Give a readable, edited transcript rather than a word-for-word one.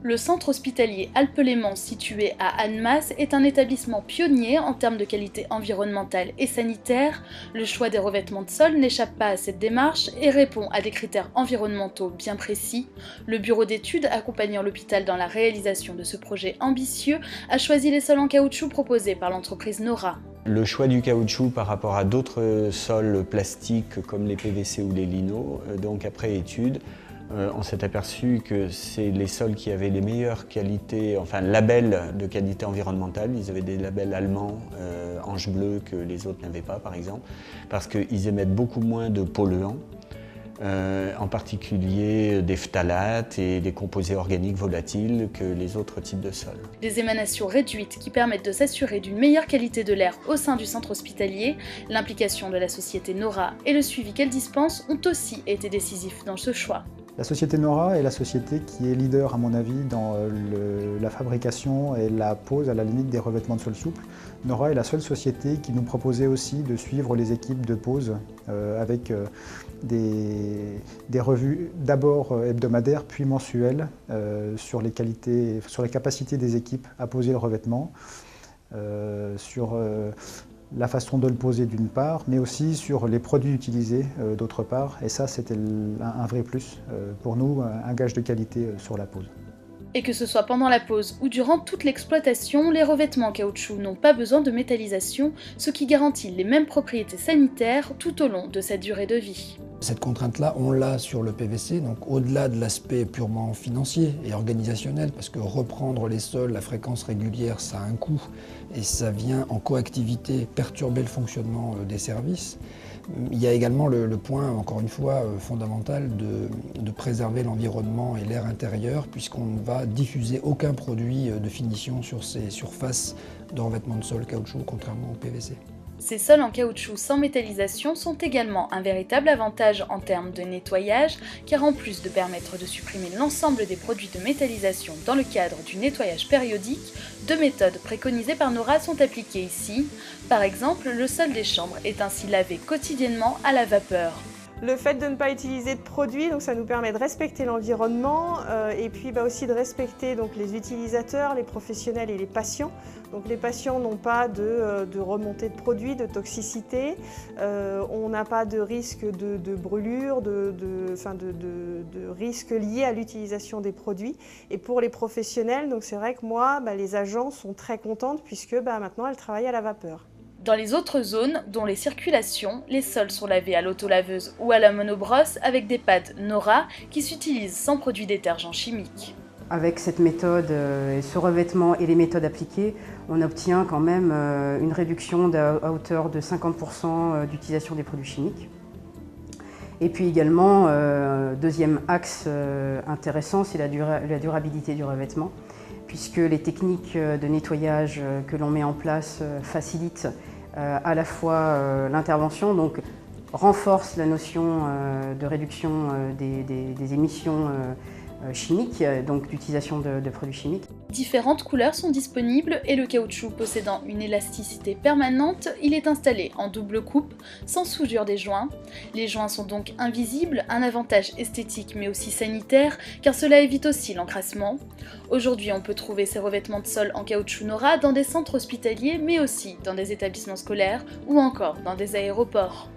Le centre hospitalier Alpes-Léman situé à Annemasse est un établissement pionnier en termes de qualité environnementale et sanitaire. Le choix des revêtements de sol n'échappe pas à cette démarche et répond à des critères environnementaux bien précis. Le bureau d'études accompagnant l'hôpital dans la réalisation de ce projet ambitieux a choisi les sols en caoutchouc proposés par l'entreprise Nora. Le choix du caoutchouc par rapport à d'autres sols plastiques comme les PVC ou les linos, donc après étude, on s'est aperçu que c'est les sols qui avaient les meilleures qualités, enfin labels de qualité environnementale. Ils avaient des labels allemands, Ange Bleu, que les autres n'avaient pas par exemple, parce qu'ils émettent beaucoup moins de polluants, en particulier des phtalates et des composés organiques volatiles que les autres types de sols. Des émanations réduites qui permettent de s'assurer d'une meilleure qualité de l'air au sein du centre hospitalier, l'implication de la société Nora et le suivi qu'elle dispense ont aussi été décisifs dans ce choix. La société Nora est la société qui est leader, à mon avis, dans la fabrication et la pose, à la limite, des revêtements de sol souple. Nora est la seule société qui nous proposait aussi de suivre les équipes de pose avec des revues d'abord hebdomadaires puis mensuelles sur les qualités, sur les capacités des équipes à poser le revêtement, sur la façon de le poser d'une part, mais aussi sur les produits utilisés d'autre part. Et ça, c'était un vrai plus pour nous, un gage de qualité sur la pose. Et que ce soit pendant la pose ou durant toute l'exploitation, les revêtements caoutchouc n'ont pas besoin de métallisation, ce qui garantit les mêmes propriétés sanitaires tout au long de sa durée de vie. Cette contrainte-là, on l'a sur le PVC, donc au-delà de l'aspect purement financier et organisationnel, parce que reprendre les sols à fréquence régulière, ça a un coût et ça vient en coactivité perturber le fonctionnement des services. Il y a également le point, encore une fois, fondamental de préserver l'environnement et l'air intérieur, puisqu'on ne va diffuser aucun produit de finition sur ces surfaces de revêtement de sol caoutchouc, contrairement au PVC. Ces sols en caoutchouc sans métallisation sont également un véritable avantage en termes de nettoyage, car en plus de permettre de supprimer l'ensemble des produits de métallisation dans le cadre du nettoyage périodique, deux méthodes préconisées par Nora sont appliquées ici. Par exemple, le sol des chambres est ainsi lavé quotidiennement à la vapeur. Le fait de ne pas utiliser de produits, donc ça nous permet de respecter l'environnement et puis aussi de respecter donc, les utilisateurs, les professionnels et les patients. Donc les patients n'ont pas de remontée de produits, de toxicité, on n'a pas de risque de brûlure, de risques liés à l'utilisation des produits. Et pour les professionnels, donc c'est vrai que moi, les agents sont très contentes puisque maintenant elles travaillent à la vapeur. Dans les autres zones, dont les circulations, les sols sont lavés à l'autolaveuse ou à la monobrosse avec des pads Nora qui s'utilisent sans produits détergents chimiques. Avec cette méthode, ce revêtement et les méthodes appliquées, on obtient quand même une réduction à hauteur de 50% d'utilisation des produits chimiques. Et puis également, deuxième axe intéressant, c'est la durabilité du revêtement, puisque les techniques de nettoyage que l'on met en place facilitent à la fois l'intervention, donc renforcent la notion de réduction des émissions chimiques, donc d'utilisation de produits chimiques. Différentes couleurs sont disponibles et le caoutchouc possédant une élasticité permanente, il est installé en double coupe, sans soudure des joints. Les joints sont donc invisibles, un avantage esthétique mais aussi sanitaire, car cela évite aussi l'encrassement. Aujourd'hui, on peut trouver ces revêtements de sol en caoutchouc Nora dans des centres hospitaliers, mais aussi dans des établissements scolaires ou encore dans des aéroports.